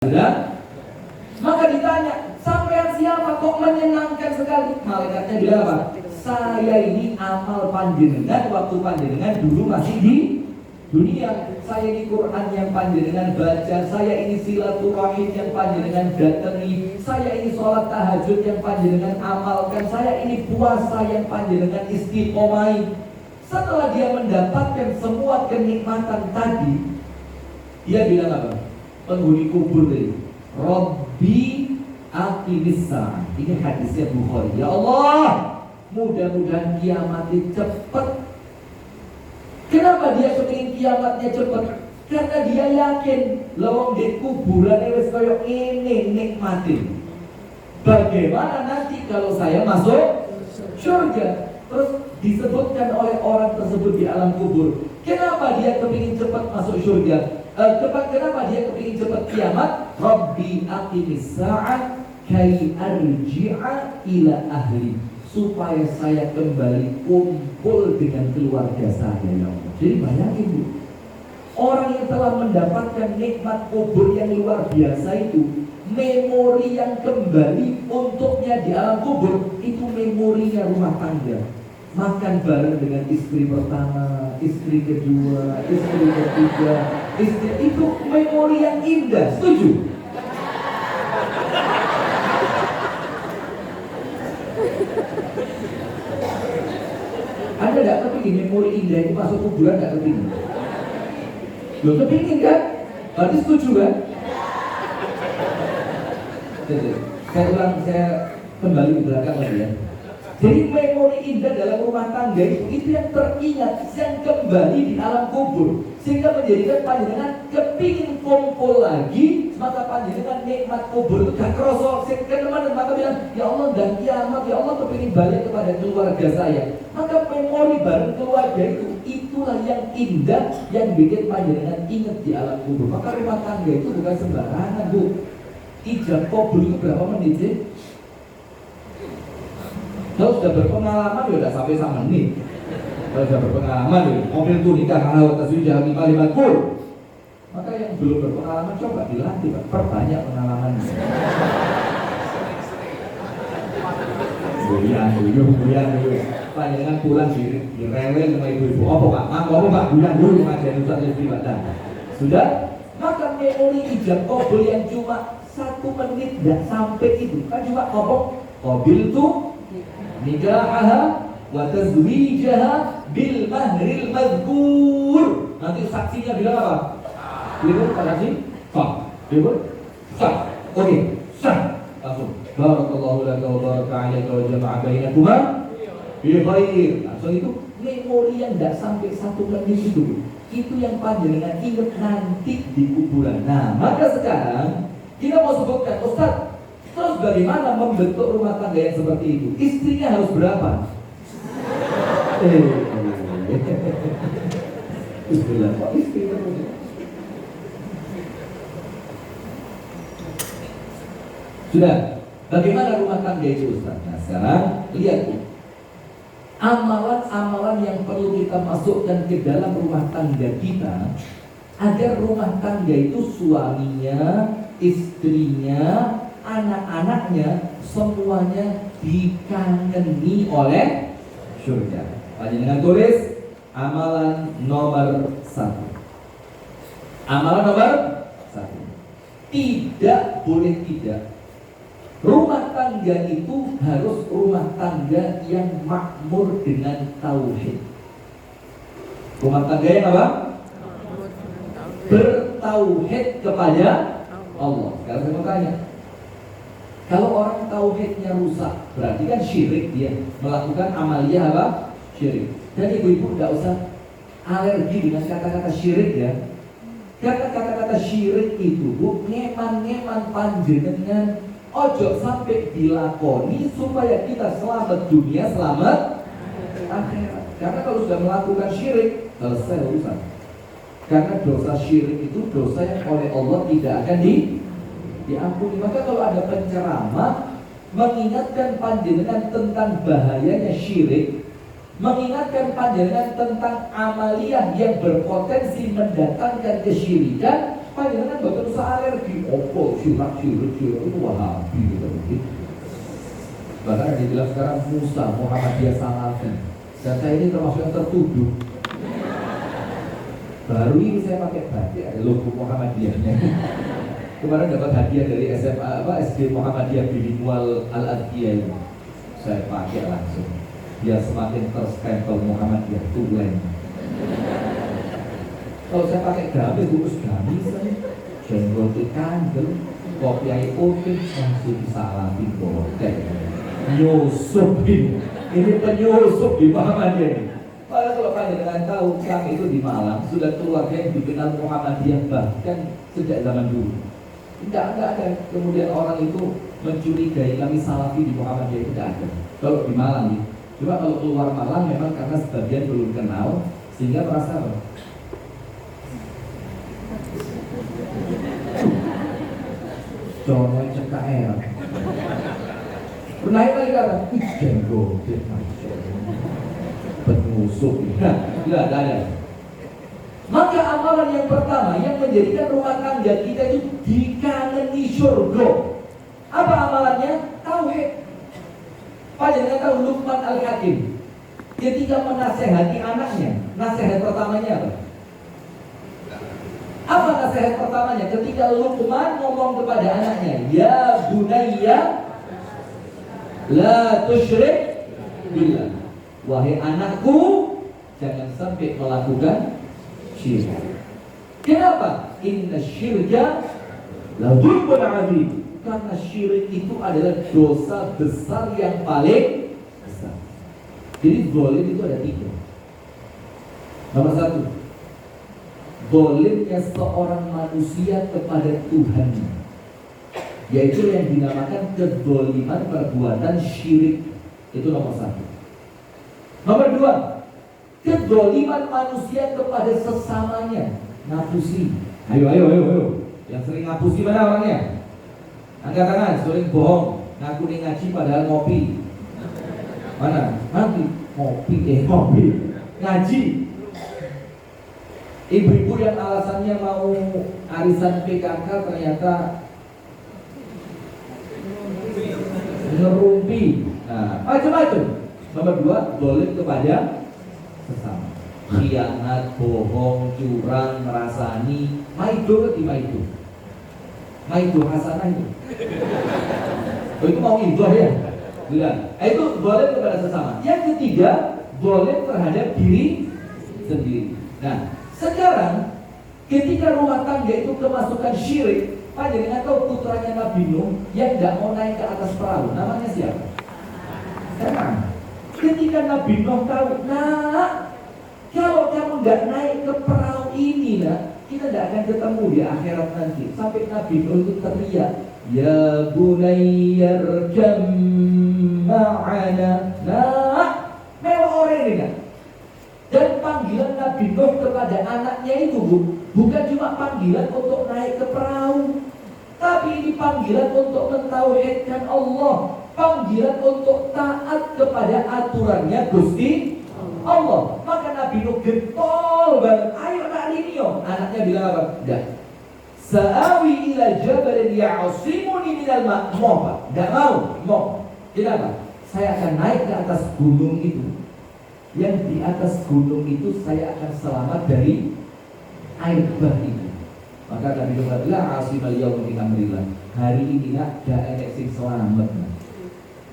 Sudah? Maka ditanya, sampean siapa kok menyenangkan sekali? Malaikatnya bilang apa? Saya ini amal panjenengan waktu panjenengan dulu masih di dunia. Saya ini Quran yang panjenengan baca, saya ini silaturahim yang panjenengan datangi, saya ini sholat tahajud yang panjenengan amalkan, saya ini puasa yang panjenengan istiqomai. Setelah dia mendapatkan semua kenikmatan tadi, dia bilang apa? Penghuni kubur tadi, Rabbi aqimis sa'ah. Ini hadisnya Bukhari. Ya Allah, mudah-mudahan kiamatnya cepat. Kenapa dia kepingin kiamatnya cepat? Karena dia yakin lawang di kuburan wis koyo ini nikmatin. Bagaimana nanti kalau saya masuk surga? Terus disebutkan oleh orang tersebut di alam kubur. Kenapa dia kepingin cepat masuk surga? Kenapa dia kepingin cepat kiamat? Rabbi aqimis sa'ah kai arji'a ila ahli, supaya saya kembali kumpul dengan keluarga saya, ya Allah. Jadi bayangin Bu, orang yang telah mendapatkan nikmat kubur yang luar biasa itu, memori yang kembali untuknya di alam kubur itu memorinya rumah tangga. Makan bareng dengan istri pertama, istri kedua, istri ketiga, istri itu memori yang indah. Setuju? Ada gak kepingin memori indah itu masuk kuburan? Gak kepingin? Lo kepingin kan? Berarti setuju kan? Saya kembali ke belakang lagi ya. Jadi memori indah dalam rumah tangga itu yang teringat, yang kembali di alam kubur, sehingga menjadikan panjenengan kepingin kumpul lagi. Maka panjenengan nikmat kubur itu gak kerasa. Teman-teman maka bilang, ya Allah dan kiamat, ya Allah kepingin balik kepada keluarga saya. Maka memori bareng keluarga itu, itulah yang indah, yang bikin panjenengan ingat di alam kubur. Maka rumah tangga itu bukan sembarangan Bu. Ijab kabul itu berapa menit sih? Kalau sudah berpengalaman ya udah sampai sama menit. Kalau sudah berpengalaman ya mobil itu nikah kalau atas sudah 5 kur. Maka yang belum berpengalaman coba dilatih Pak, perbanyak pengalamannya. Buyan dulu. Panjangan pulang di rewel sama ibu-ibu. Apa Pak? Apa buyan dulu ngajarin Ustaz ibadah. Sudah? Maka memori ijab kabul yang cuma 1 menit dan sampai itu kan cuma ngomong qabil tuh nikahaha wa tazwijaha bil mahril madhkur. Nanti saksinya bilang apa? Bilang pada sih? Sah. Bilang sah. Oke, sah. Langsung. Barakallahu laka wa baraka 'alaika wa jama'a bainakuma bi khair. Langsung itu memori yang enggak sampai 1 menit itu. Itu yang panjenengan ingat nanti di kuburan. Nah, maka sekarang kita mau sebutkan, Ustaz, terus bagaimana membentuk rumah tangga yang seperti itu? Istrinya harus berapa? Istilah kok istri terus? Sudah, bagaimana rumah tangga itu Ustaz? Nah sekarang lihat amalan-amalan yang perlu kita masukkan ke dalam rumah tangga kita, agar rumah tangga itu suaminya, istrinya, anak-anaknya semuanya dikangeni oleh surga. Panjenengan tulis amalan nomor 1. Amalan nomor 1. Tidak boleh tidak. Rumah tangga itu harus rumah tangga yang makmur dengan tauhid. Rumah tangga yang apa? Bertauhid kepada Allah. Sekarang saya mau tanya, kalau orang tauhidnya rusak, berarti kan syirik dia melakukan amaliyah apa? Syirik. Dan ibu-ibu tidak usah alergi dengan kata-kata syirik ya. Karena kata-kata syirik itu Bu, ngeman-ngeman panjenengan ojo sampai dilakoni supaya kita selamat dunia, selamat akhirat. Karena kalau sudah melakukan syirik, selesai urusan. Karena dosa syirik itu dosa yang oleh Allah tidak akan diampuni. Maka kalau ada penceramah mengingatkan panjenengan tentang bahayanya syirik, mengingatkan panjenengan tentang amaliyah yang berpotensi mendatangkan kesyirikan, panjenengan boten usah alergi. Opo sirak itu Wahabi gitu. Bahkan ada dibilang sekarang Musa Muhammadiyah Salafi. Dan saya ini termasuk yang tertuduh. Baru ini saya pakai batik ada logo Muhammadiyahnya. Kemarin dapat hadiah dari SMA SD Muhammadiyah Bilingual Al-Adiyah. Saya pakai langsung. Dia semakin terstempel Muhammadiyah tulen. Kalau saya pakai gamis, bungkus gamis, jenggot kandel, kopi air putih, langsung disalatin botek. Nyusupin, ini penyusup di Muhammadiyah ini. Padahal kalau kalian tahu, kami itu di Malang sudah keluarga yang dikenal Muhammadiyah bahkan sejak zaman dulu. Tidak ada. Kemudian orang itu mencurigai kami salafi di Muhammadiyah, itu tidak ada. Kalau di Malang nih, cuma kalau keluar Malang memang karena sebagian belum kenal sehingga merasa Jono cekak era. Naik lagi kata, jenggot, penyusup. Tidak ada. Maka amalan yang pertama yang menjadikan rumah tangga kita itu dikangeni surga. Apa amalannya? Tauhid. Panjenengan tahu Luqman Al-Hakim ketika menasehati anaknya, nasihat pertamanya apa? Apa nasihat pertamanya? Ketika Luqman ngomong kepada anaknya, ya bunayya la tusyrik billah. Wahai anakku, jangan sampai melakukan syirik. Kenapa? Inna syirka la dzulmun adzim. Karena syirik itu adalah dosa besar yang paling besar. Jadi zalim itu ada 3. Nomor 1, zalimnya seorang manusia kepada Tuhan, yaitu yang dinamakan kezaliman perbuatan syirik. Itu nomor 1. Nomor 2, kezaliman manusia kepada sesamanya, ngapusi. Ayo. Yang sering ngapusi mana orangnya? Angkat tangan, sering bohong, ngaku nih ngaji padahal ngopi. Mana? Nanti ngopi, ngaji. Ibu-ibu yang alasannya mau arisan PKK ternyata ngerumpi. Nah, macam-macam. Nomor 2, zalim kepada sesama. Khianat, bohong, curang, merasani, maido hasanah itu. Oh, itu mau idoh ya? Bilang. Itu zalim kepada sesama. Yang ketiga, zalim terhadap diri sendiri. Nah, sekarang ketika rumah tangga itu kemasukan syirik, panjenengan tahu putranya Nabi Nuh yang tidak mau naik ke atas perahu, namanya siapa? Sekarang, ketika Nabi Nuh tahu, kalau kamu tidak naik ke perahu ini, kita tidak akan ketemu di akhirat nanti. Sampai Nabi Nuh itu teriak, ya bunayyarkam ma'ana. Mewah orang ini kan. Dan panggilan Nabi Nuh kepada anaknya itu bukan cuma panggilan untuk naik ke perahu, tapi ini panggilan untuk mentauhidkan Allah, panggilan untuk taat kepada aturannya Gusti Allah. Maka Nabi Nuh getol banget, ayo nak ini yo. Anaknya bilang apa? Enggak. Sa'awi ila jabalin ya'asimuni minal ma'. Enggak mau. Kenapa? Saya akan naik ke atas gunung itu. Yang di atas gunung itu saya akan selamat dari air bah itu. Maka Nabi Nuh bilang, asimal yaum min amrillah. Hari ini nak ada enek sing selamat.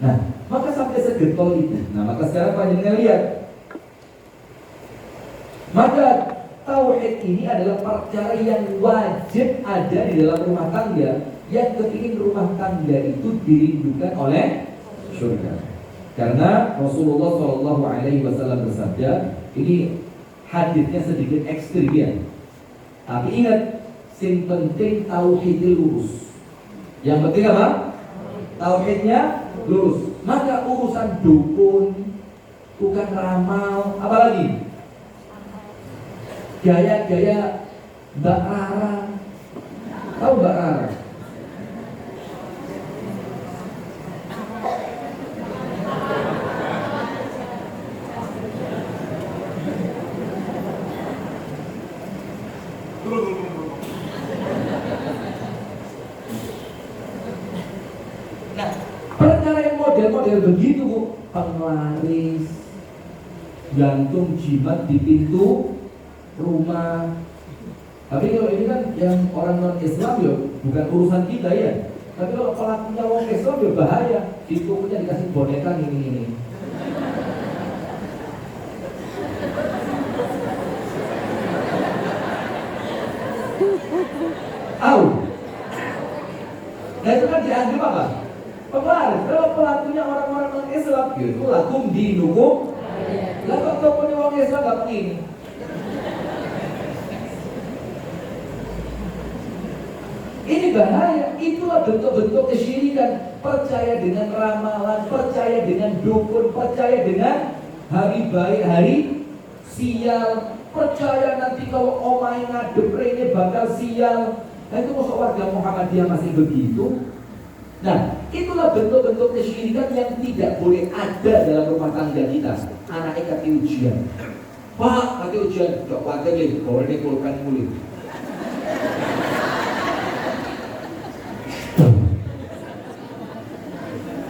Nah, maka sampai segetol itu. Nah, maka sekarang panjenengan lihat. Maka tauhid ini adalah perkara yang wajib ada di dalam rumah tangga, yang kepingin rumah tangga itu dirindukan oleh surga. Karena Rasulullah SAW bersabda, ini hadisnya sedikit ekstrim ya. Tapi ingat, yang penting tauhidnya lurus. Yang penting apa? Tauhidnya lurus. Maka urusan dukun, bukan ramal, apalagi gaya-gaya Mbak Rara. Tahu Mbak Rara? Nah, perkara yang model-model begitu Bu, penglaris, gantung jimat di pintu rumah. Tapi kalau ini kan yang orang non Islam ya bukan urusan kita ya. Tapi kalau pelakunya orang Islam ya bahaya. Itu punya dikasih boneka ini. Nah itu kan dianggap apa? Penglaris. Kalau pelakunya orang-orang non Islam gitu, lakum dinukum. Lah kok tokonya orang Islam gak begini? Ini bahaya. Itulah bentuk-bentuk kesyirikan. Percaya dengan ramalan, percaya dengan dukun, percaya dengan hari baik, hari sial, percaya nanti kalau omai ngadep ini bakal sial. Nah itu masuk warga Muhammadiyah masih begitu. Nah itulah bentuk-bentuk kesyirikan yang tidak boleh ada dalam rumah tangga kita. Anaknya kaki ujian, Pak kaki ujian, gak wajar nih, kalau ini kulkan mulut.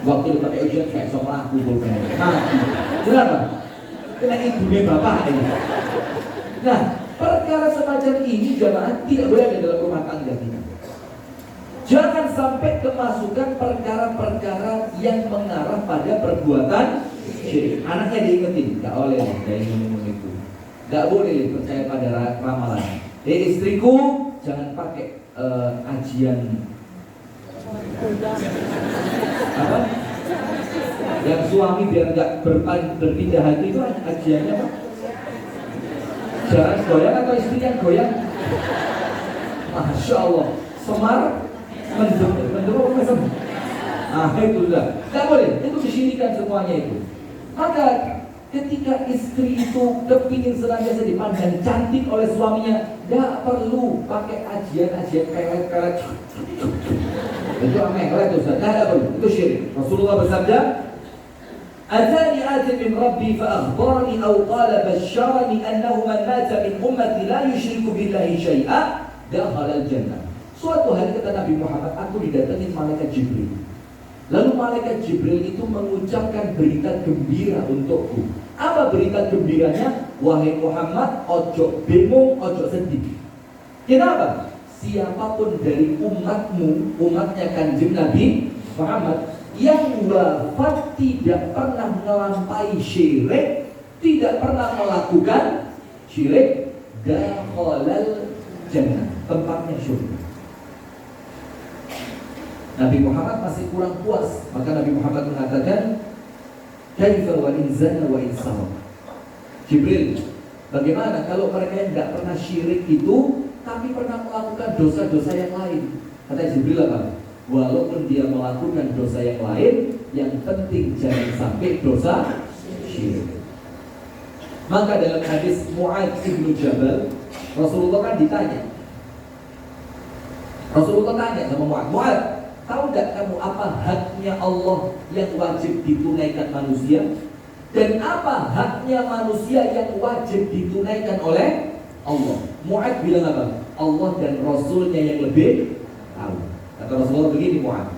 Waktu lu pakai ujian kayak sama aku kulkan mati. Kenapa? Kena ibunya bapak ini. Nah, perkara semacam ini jamaah tidak boleh ada dalam rumah tangga kita. Jangan sampai kemasukan perkara-perkara yang mengarah pada perbuatan syirik. Anaknya diingetin, gak boleh kayak minum itu, gak boleh percaya pada ramalan. Istriku jangan pakai ajian apa? Yang suami biar gak berpindah hati itu ajiannya apa? Jangan goyang atau istri yang goyang? Masya Allah, Semar mendorong mesem. Nah itu sudah, nggak boleh, itu kesyirikan semuanya itu. Maka ketika istri itu kepingin senantiasa dipandang cantik oleh suaminya, nggak perlu pakai ajian-ajian pelet-pelet. Itu ameh itu sudah, nggak perlu, itu syirik. Rasulullah bersabda, Atani atin min Rabbi fa'akhbarani aw qala basyarani annahu man mata min ummati la yushriku billahi syai'a dakhala al-jannah. Suatu hari kata Nabi Muhammad, aku didatengin malaikat Jibril. Lalu malaikat Jibril itu mengucapkan berita gembira untukku. Apa berita gembiranya? Wahai Muhammad, ojo bingung, ojo sedih. Kenapa? Siapapun dari umatmu, umatnya Kanjeng Nabi Muhammad, yang wafat tidak pernah melampaui syirik, tidak pernah melakukan syirik, dakhalal jannah, tempatnya surga. Nabi Muhammad masih kurang puas, maka Nabi Muhammad mengatakan, kaifa wa in zana wa in saraq. Jibril, bagaimana kalau mereka yang tidak pernah syirik itu tapi pernah melakukan dosa-dosa yang lain? Kata Jibril apa? Walaupun dia melakukan dosa yang lain, yang penting jangan sampai dosa syirik. Maka dalam hadis Mu'adz bin Jabal, Rasulullah kan ditanya. Rasulullah tanya sama Mu'adz, Mu'adz, tahu gak kamu apa haknya Allah yang wajib ditunaikan manusia? Dan apa haknya manusia yang wajib ditunaikan oleh Allah? Mu'adz bilang apa? Allah dan Rasulnya yang lebih tahu. Kata Rasulullah begini, Mu'adz,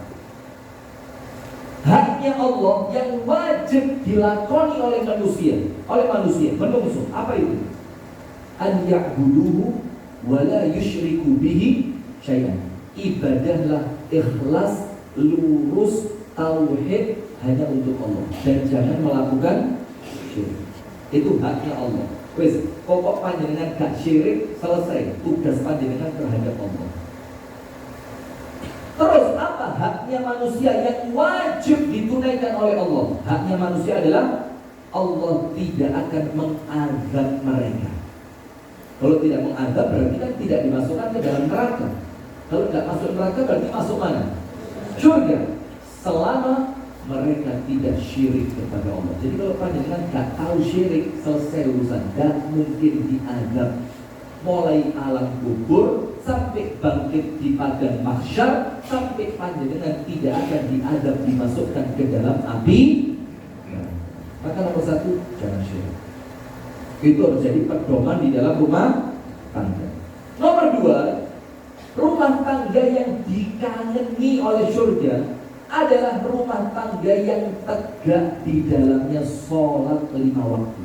haknya Allah yang wajib dilakoni oleh manusia, menungso. Apa itu? An ya'buduhu wa la yusyriku bihi syai'an. Ibadahlah ikhlas, lurus, tauhid hanya untuk Allah dan jangan melakukan syirik. Itu haknya Allah. Wes, pokok panjenengan gak syirik, selesai tugas panjenengan terhadap Allah. Terus apa haknya manusia yang wajib ditunaikan oleh Allah? Haknya manusia adalah Allah tidak akan mengazab mereka. Kalau tidak mengazab berarti kan tidak dimasukkan ke dalam neraka. Kalau tidak masuk neraka berarti masuk mana? Surga. Selama mereka tidak syirik kepada Allah. Jadi kalau panjenengan tidak tahu syirik, selesai urusan. Dan mungkin diazab mulai alam kubur sampai bangkit di padang mahsyar, sampai panjenengan tidak akan diazab, dimasukkan ke dalam api. Maka nomor satu, jangan syirik. Itu harus jadi pedoman di dalam rumah tangga. Nomor dua, rumah tangga yang dikangeni oleh surga adalah rumah tangga yang tegak di dalamnya sholat 5 waktu.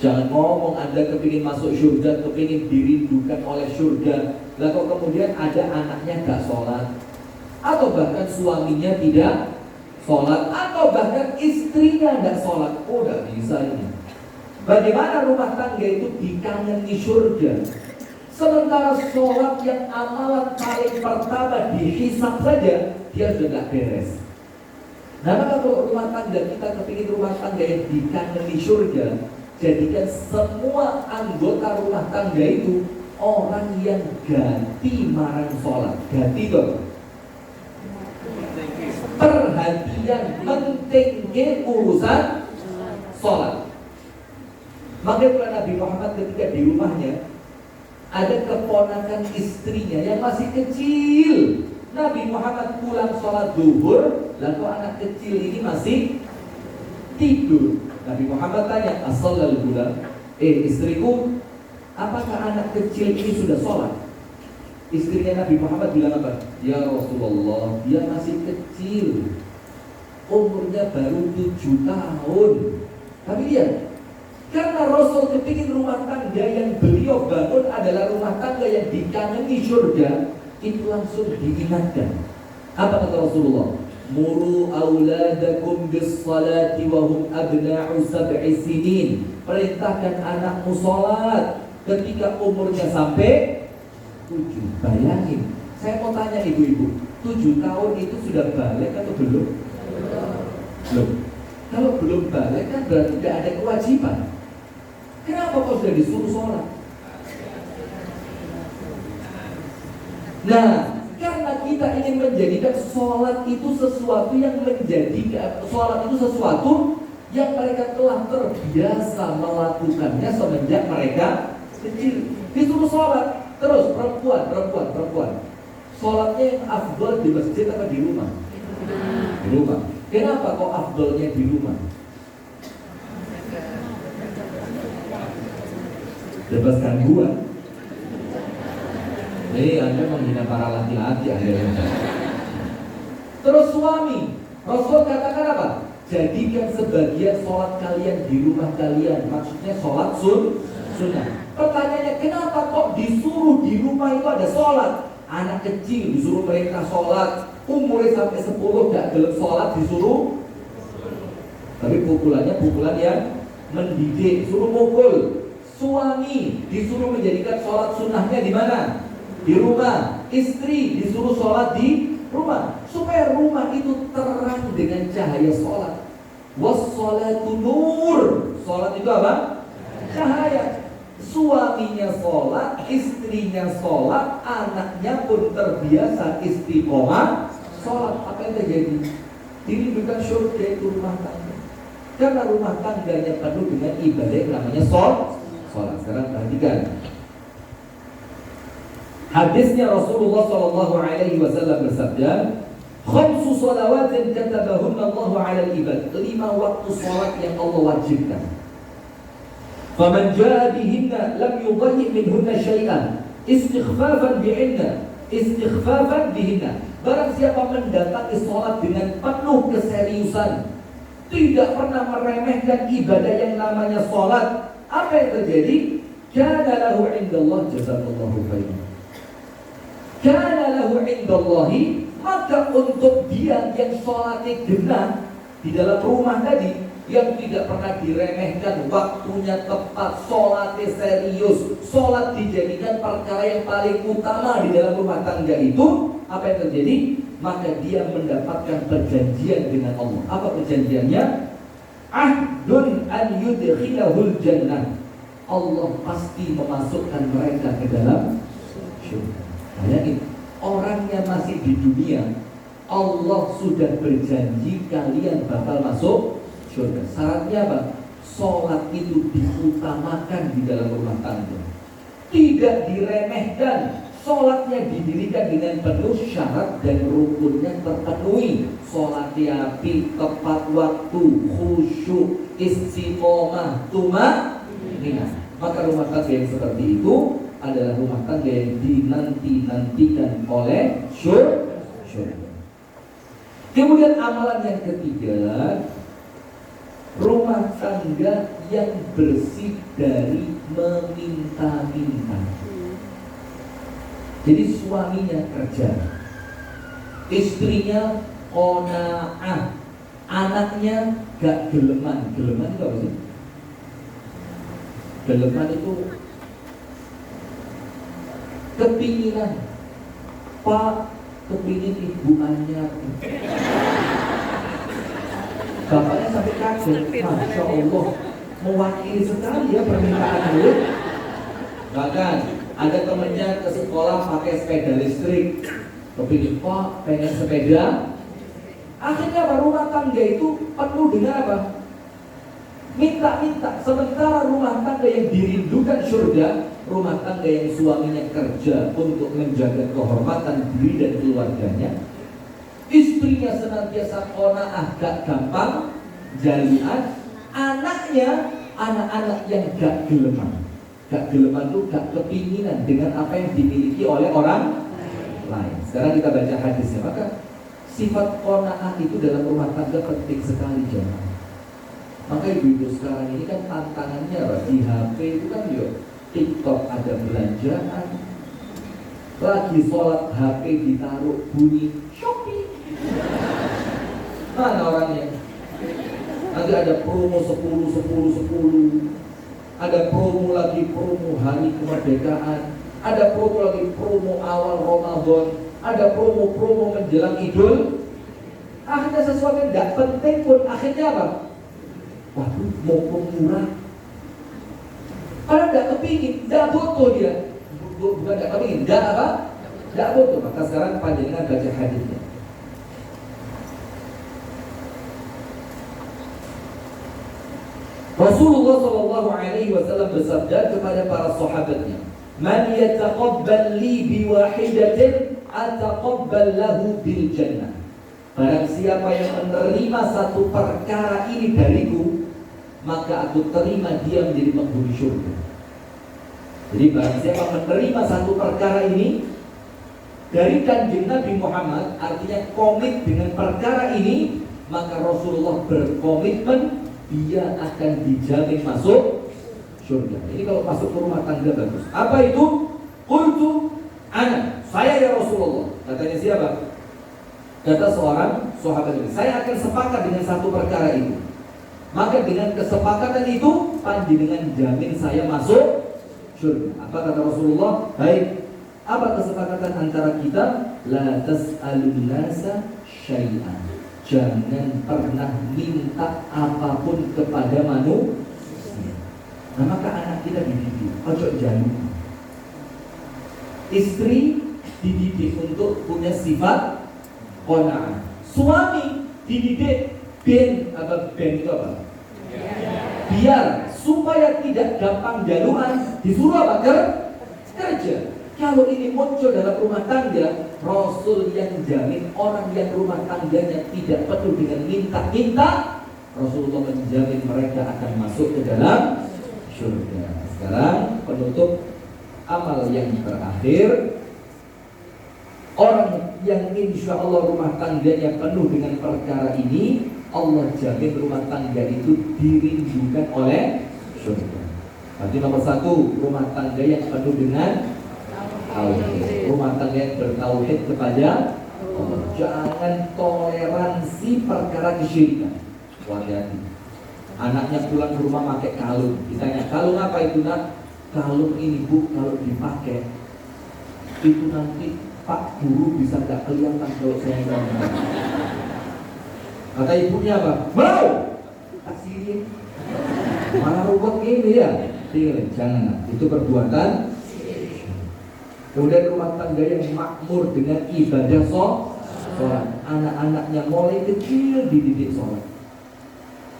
Jangan ngomong Anda kepingin masuk surga, kepingin dirindukan oleh surga, lah kok kemudian ada anaknya gak sholat, atau bahkan suaminya tidak sholat, atau bahkan istrinya gak sholat. Oh, gak bisa ini. Bagaimana rumah tangga itu dikangeni surga, sementara sholat yang amalan paling pertama dihisab saja dia sudah gak beres. Nah, maka kalau rumah tangga kita kepingin rumah tangga yang dikangeni surga, jadikan semua anggota rumah tangga itu orang yang ganti marang sholat. Ganti dong. Perhatian pentingnya urusan sholat. Makanya Nabi Muhammad ketika di rumahnya ada keponakan istrinya yang masih kecil. Nabi Muhammad pulang sholat zuhur, lalu anak kecil ini masih tidur. Nabi Muhammad tanya, as-sallal gulam, istriku, apakah anak kecil ini sudah sholat? Istrinya Nabi Muhammad bilang apa? Ya Rasulullah, dia masih kecil, umurnya baru 7 tahun. Tapi dia, karena Rasul kepingin rumah tangga yang beliau bangun adalah rumah tangga yang dikangeni surga, itu langsung diingatkan. Apa kata Rasulullah? Muru auladakum bis-salati wa hum abna'u 7 sinin. Perintahkan anakmu sholat ketika umurnya sampai 7. Bayangin, saya mau tanya ibu-ibu, 7 tahun itu sudah balik atau belum? Belum. Kalau belum balik kan berarti tidak ada kewajiban. Kenapa kok sudah disuruh sholat? Nah, karena kita ingin menjadikan sholat itu sesuatu yang yang mereka telah terbiasa melakukannya semenjak mereka kecil. Disuruh sholat terus perempuan. Sholatnya yang afdol di masjid apa di rumah? Di rumah. Kenapa kok afdolnya di rumah? Bebas gangguan. Jadi Anda menghina para laki-laki Anda. Terus suami, Rasul katakan apa? Jadikan sebagian sholat kalian di rumah kalian. Maksudnya sholat sunnah. Pertanyaannya, kenapa kok disuruh di rumah itu ada sholat? Anak kecil disuruh perintah sholat, umurnya sampai 10 gak gelap sholat disuruh. Tapi pukulannya pukulan yang mendidik, suruh mukul. Suami disuruh menjadikan sholat sunnahnya di mana? Di rumah. Istri disuruh sholat di rumah, supaya rumah itu terang dengan cahaya sholat. Was-sholatu nur. Sholat itu apa? Cahaya. Suaminya sholat, istrinya sholat, anaknya pun terbiasa istiqomah sholat. Apa yang terjadi? Dirindukan surga itu rumah tangga. Karena rumah tangganya penuh dengan ibadah yang namanya sholat. Sekarang perhatikan hadisnya Rasulullah SAW bersabda, "Khamsu shalawatin katabahunna Allahu 'alal ibad." 5 waktu salat yang Allah wajibkan. Faman jaa bihinna lam yudayyi minhunna syai'an istighfafan bihinna. Barang siapa mendatangi salat dengan penuh keseriusan, tidak pernah meremehkan ibadah yang namanya salat, apa yang terjadi? Kana lahu 'indallah jazakallahu khairan. Kana lahu 'indallahi, maka untuk dia yang sholatnya genah di dalam rumah tadi, yang tidak pernah diremehkan, waktunya tepat, sholatnya serius, sholat dijadikan perkara yang paling utama di dalam rumah tangga itu, apa yang terjadi? Maka dia mendapatkan perjanjian dengan Allah. Apa perjanjiannya? Ahdun an yudkhilahul jannah. Allah pasti memasukkan mereka ke dalam surga. Bayangin, orangnya masih di dunia, Allah sudah berjanji kalian bakal masuk surga. Syaratnya apa? Sholat itu diutamakan di dalam rumah tangga, tidak diremehkan. Sholatnya didirikan dengan penuh syarat dan rukunnya terpenuhi. Sholatnya api, tepat waktu, khusyuk, istiqomah, tumaninah. Maka rumah tangga yang seperti itu adalah rumah tangga yang dinanti-nantikan oleh surga. Kemudian amalan yang ketiga, rumah tangga yang bersih dari meminta-minta. Jadi suaminya kerja, istrinya qanaah, anaknya gak geleman. Geleman itu apa sih? Geleman itu kepinginan. Pak, kepingin ibu anyar. Bapaknya sampai kaget. Masya Allah, mewakili sekali ya permintaan dulu. Bahkan ada temennya ke sekolah pakai sepeda listrik. Kepingin, Pak, pengen sepeda. Akhirnya apa? Rumah tangga itu penuh dengan apa? Minta-minta. Sementara rumah tangga yang dirindukan surga, rumah tangga yang suaminya kerja untuk menjaga kehormatan diri dan keluarganya, istrinya senantiasa qanaah, gak gampang jalian, anaknya anak-anak yang gak geleman. Gak geleman itu gak kepinginan dengan apa yang dimiliki oleh orang lain. Sekarang kita baca hadisnya. Maka sifat qanaah itu dalam rumah tangga penting sekali, jemaah. Maka ibu-ibu sekarang ini kan tantangannya apa? Di HP itu kan yuk TikTok ada belanjaan, lagi sholat HP ditaruh bunyi Shopee. Mana orangnya? Nanti ada promo 10, ada promo lagi, promo hari kemerdekaan, ada promo lagi, promo awal Ramadan, ada promo menjelang Idul. Akhirnya sesuatu yang tidak penting pun akhirnya apa? Waduh, mau murah. Kalau tidak kepingin, tidak butuh dia. Bukan tidak kepingin, tidak apa? Tidak butuh. Maka sekarang panjenengan baca hadisnya. Rasulullah SAW bersabda kepada para sahabatnya, "Man yataqabbal li biwahidatin ataqabbal lahu bil jannah." Barang siapa yang menerima satu perkara ini dariku, maka aku terima dia menjadi penghuni surga. Jadi barang siapa menerima satu perkara ini dari Kanjeng Nabi Muhammad, artinya komit dengan perkara ini, maka Rasulullah berkomitmen dia akan dijamin masuk surga. Ini kalau masuk ke rumah tangga bagus. Apa itu? Qultu ana, saya ya Rasulullah. Katanya siapa? Kata seorang sahabat ini, saya akan sepakat dengan satu perkara itu. Maka dengan kesepakatan itu, panjenengan jamin saya masuk surga. Apa kata Rasulullah? Baik. Apa kesepakatan antara kita? La tas'alun nasa syai'an. Jangan pernah minta apapun kepada manusia. Nah, maka anak kita dididik, ojo jaluk. Istri dididik untuk punya sifat qanaah. Suami dididik ben itu apa? Biar supaya tidak gampang jaluan, disuruh apa? Kerja. Kalau ini muncul dalam rumah tangga, Rasul yang jamin orang yang rumah tangganya tidak penuh dengan minta-minta, Rasulullah menjamin mereka akan masuk ke dalam surga. Sekarang penutup amal yang terakhir, orang yang insya Allah rumah tangganya penuh dengan perkara ini, Allah jamin rumah tangga itu dirindukan oleh surga. Berarti nomor satu, rumah tangga yang penuh dengan tauhid. Rumah tangga yang bertauhid kepada Allah. Jangan toleransi perkara kesyirikan. Hati-hati. Anaknya pulang ke rumah pakai kalung. Ditanya, kalung apa itu nak? Kalung ini bu, kalau dipakai itu nanti Pak Guru bisa nggak kelihatan kalau saya ngomong. Kata ibunya apa? Mau? Kasih. Malah ruwet ini ya. Jangan. Itu perbuatan. Kemudian rumah tangga yang makmur dengan ibadah sholat. Anak-anaknya mulai kecil dididik sholat.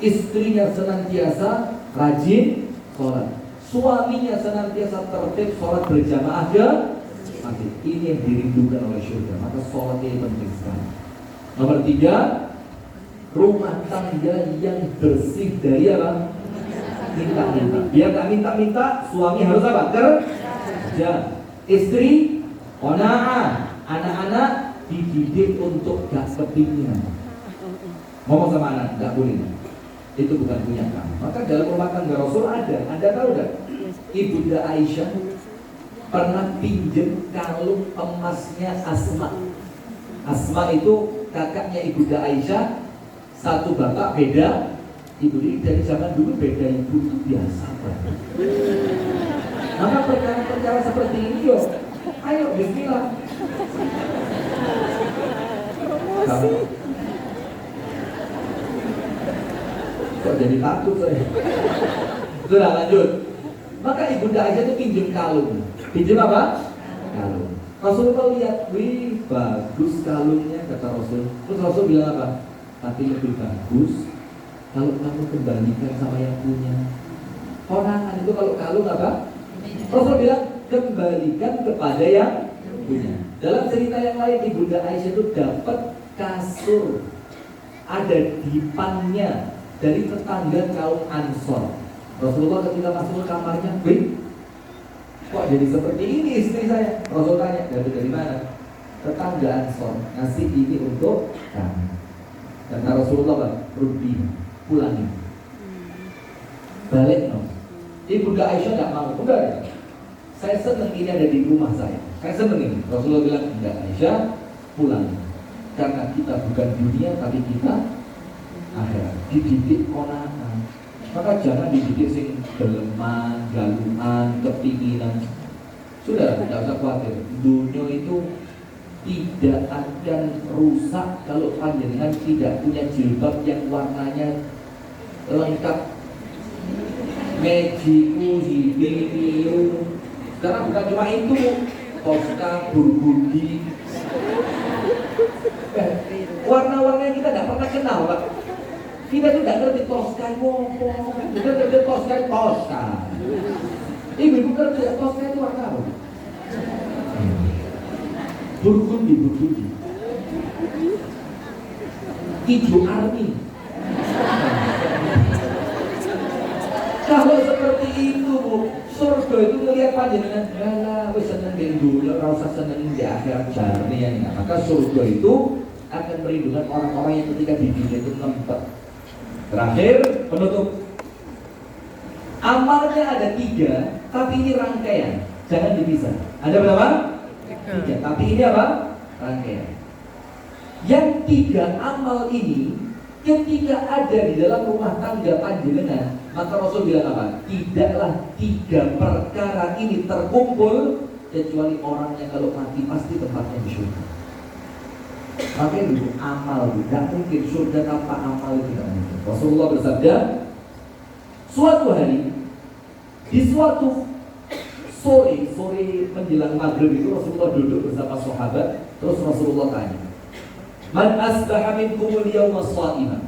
Istrinya senantiasa rajin sholat. Suaminya senantiasa tertib sholat berjamaah ke masjid. Ini yang dirindukan oleh surga. Maka sholat ini penting sekali. Nomor 3, rumah tangga yang bersih dari apa? Minta-minta. Biar tak minta-minta, suami harus apa? Kerja. Istri qanaah, anak-anak dididik untuk gak kepinginan. Ngomong sama anak, gak boleh. Itu bukan punya kamu. Maka dalam rumah tangga Rasul ada. Anda tahu gak? Ibunda Aisyah pernah pinjem kalung emasnya Asma. Asma itu kakaknya Ibunda Aisyah, satu bapak beda ibu. Dari zaman dulu beda ibu itu biasa. Maka perkara-perkara seperti ini yo, ayo bismillah. Kamu kok jadi takut saya? Sudah lanjut. Maka Ibunda Aisyah itu pinjam kalung. Pinjam apa? Kalung. Rasulullah lihat, wih bagus kalungnya, kata Rasul. Terus Rasul bilang apa? Tapi lebih bagus kalau kamu kembalikan sama yang punya. Konangan itu kalau kalung apa? Rasul bilang kembalikan kepada yang punya. Dalam cerita yang lain, Ibunda Aisyah itu dapat kasur ada dipannya dari tetangga kaum Ansor. Rasulullah ketika masuk ke kamarnya, wih, kok jadi seperti ini istri saya? Rasul tanya, dari mana? Tetangga Ansor ngasih ini untuk kamu. Kata Rasulullah, Rubi, pulangi, balik no. Ibunda Aisyah nggak mau, udah ya. Saya senang ini ada di rumah saya senang ini. Rasulullah bilang, enggak Aisyah, pulangi. Karena kita bukan dunia, tapi kita akhirat. Dididik konangan. Maka jangan dididik sing geleman, galungan, kepinginan. Sudah, tidak usah khawatir. Dunia itu tidak akan rusak kalau panjenengan tidak punya jilbab yang warnanya lengkap. Mejiku, biru. Sekarang bukan cuma itu, Tosca, Burgundy. Warna-warna yang kita tidak pernah kenal, Pak. Kita tuh tidak ngerti Tosca itu apa. Kita ngerti Tosca itu Tosca. Ibu ngerti Tosca itu warna apa? Burgundy. Hijau army. Kalau seperti itu, Bu, surga itu ngelihat panjenengan, yalah, wis seneng dulu, ora usah seneng di akhirat jarene ya. Maka surga itu akan merindukan orang-orang yang ketika di dunia itu ngempet. Terakhir, penutup. Amalnya ada 3, tapi ini rangkaian, jangan dipisah. Ada berapa? 3, tapi ini apa? Rangkaian. Yang 3 amal ini ketika ada di dalam rumah tangga panjenengan, maka Rasul bilang apa? Tidaklah 3 perkara ini terkumpul kecuali orang yang kalau mati pasti tempatnya di surga. Makanya dulu amal, tidak mungkin surga tanpa amal, itu tidak mungkin. Rasulullah bersabda, suatu hari di suatu sore menjelang maghrib itu Rasulullah duduk bersama sahabat. Terus Rasulullah tanya, man asbaha minkumul yawma sha'iman?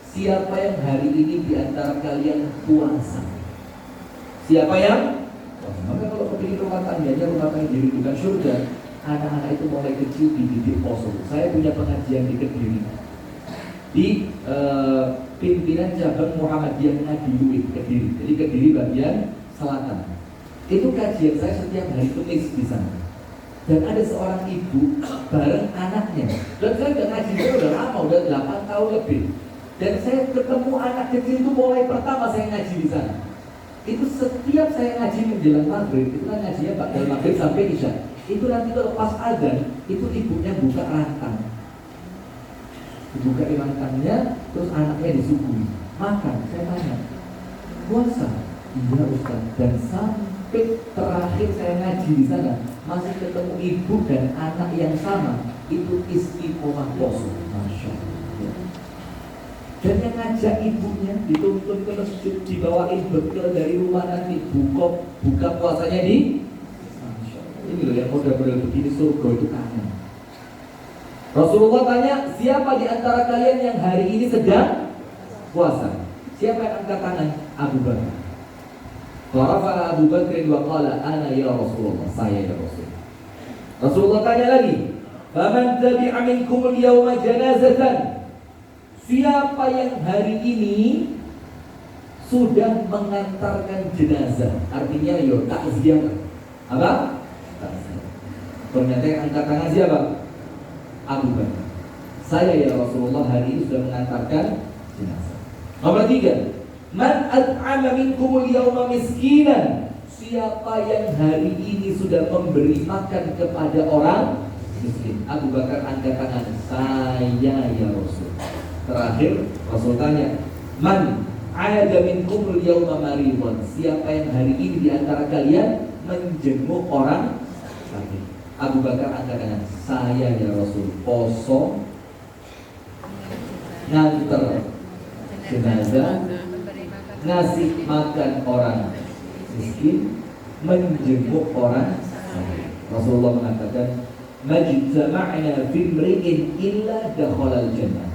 Siapa yang hari ini di antara kalian puasa? Siapa yang? Maka kalau kepingin rumah tangganya, rumah tangga jadi bukan surga, anak-anak itu mulai kecil dididik poso. Saya punya pengajian di Kediri, di pimpinan cabang Muhammadiyah Ngadiluit Kediri. Jadi Kediri bagian selatan. Itu kajian saya setiap hari Kamis di sana. Dan ada seorang ibu bareng anaknya. Dan saya udah ngaji udah lama, udah 8 tahun lebih. Dan saya ketemu anak kecil itu mulai pertama saya ngaji di sana. Itu setiap saya ngaji menjelang maghrib, itu kan ngajinya dari maghrib sampai isya. Itu nanti kalau pas azan, itu ibunya buka rantang. Dibuka rantangnya, terus anaknya disuguhi makan. Saya tanya, puasa? Iya Ustaz. Dan sampai terakhir saya ngaji di sana, masih ketemu ibu dan anak yang sama. Itu istiqomah poso. Masya Allah. Dan yang ngajak ibunya dituntun ke masjid, dibawain bekal dari rumah, nanti buka puasanya di Masya Allah. Ini loh yang model-model begini, surga itu kangen. Rasulullah tanya, siapa di antara kalian yang hari ini sedang puasa? Siapa yang angkat tangan? Abu Bakar. Warafa'a Abu Bakr wa qala ana ya Rasulullah, saya ya Rasul. Rasulullah tanya lagi, faman tabi'a minkum al-yawma janazatan? Siapa yang hari ini sudah mengantarkan jenazah? Artinya yo takziah. Apa? Takziah. Ternyata yang angkat tangan siapa? Abu Bakar. Saya ya Rasulullah hari ini sudah mengantarkan jenazah. Nomor 3, man at'ama minkumul yawma miskinan. Siapa yang hari ini sudah memberi makan kepada orang miskin? Abu Bakar angkat tangan, saya ya Rasul. Terakhir Rasul tanya, man ada minkumul yawma maridun. Siapa yang hari ini di antara kalian menjenguk orang sakit? Abu Bakar angkat tangan, saya ya Rasul. Poso, nganter jenazah, ngasih makan orang miskin, menjenguk orang sakit. Rasulullah mengatakan, majtama'na fi imri'in illa dakhalal jannah.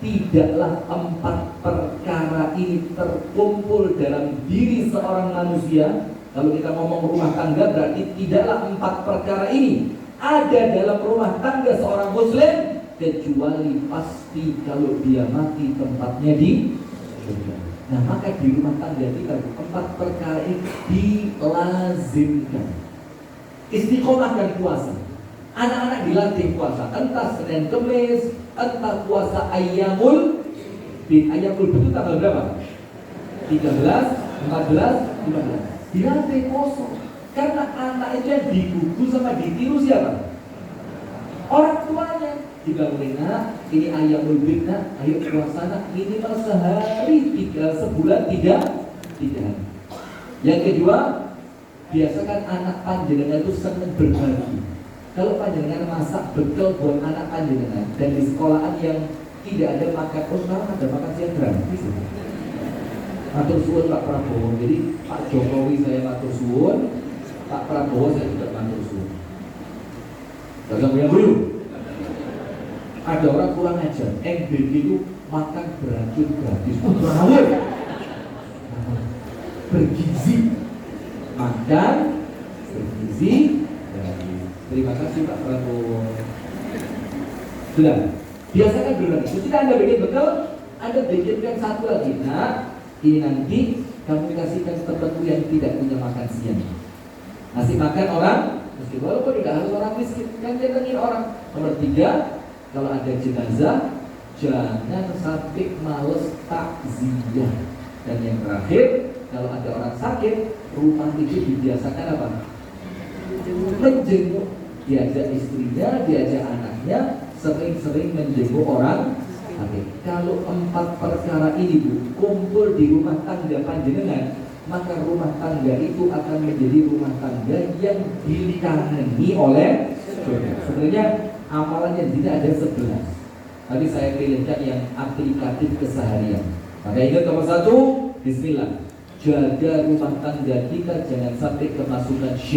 Tidaklah 4 perkara ini terkumpul dalam diri seorang manusia. Kalau kita ngomong rumah tangga, berarti tidaklah 4 perkara ini ada dalam rumah tangga seorang muslim, kecuali pasti kalau dia mati tempatnya di surga. Nah, maka di rumah tangga kita 4 perkara ini dilazimkan. Istiqomah dan puasa. Anak-anak dilatih puasa, entah Senin Kemis, entah puasa Ayyamul Bid. Ayyamul Bid itu tanggal berapa? 13, 14, 15. Dilatih poso. Karena anak itu yang digugu sama ditiru siapa? Orang tuanya. Dibangunin, nak, ini Ayyamul Bid, nak, ayo puasa, nak, minimal sehari, sebulan 3 hari. Yang kedua, biasakan anak panjenengan itu senang berbagi. Kalau panjenengan masak bekal buat anak panjenengan dan di sekolahan yang tidak ada makan, sekarang ada makan siang gratis. Matur suwun Pak Prabowo. Jadi Pak Jokowi saya matur suwun, Pak Prabowo saya juga matur suwun. Dagang yang dulu. Ada orang kurang ajar, MBG itu makan beracun gratis. Berawal, bergizi, makan bergizi. Terima kasih Pak Prabowo. Sudah, biasakan berbagi. Ketika Anda bikin bekal, Anda bikinkan satu lagi. Nah, ini nanti kamu kasihkan temanku yang tidak punya makan siang. Ngasih makan orang miskin, walaupun tidak harus orang miskin, kan jadiin orang. Nomor 3, kalau ada jenazah, jangan sampai males takziah. Dan yang terakhir, kalau ada orang sakit, rumah itu dibiasakan apa? Menjenguk. Diajak istrinya, diajak anaknya, sering-sering menjenguk orang sakit. Kalau 4 perkara ini kumpul di rumah tangga panjenengan, maka rumah tangga itu akan menjadi rumah tangga yang dikagumi oleh surga. Sebenarnya amalannya tidak ada 11. Tadi saya pilihkan yang aplikatif keseharian. Maka ingat nomor 1, bismillah. Jaga rumah tangga kita jangan sampai kemasukan syirik.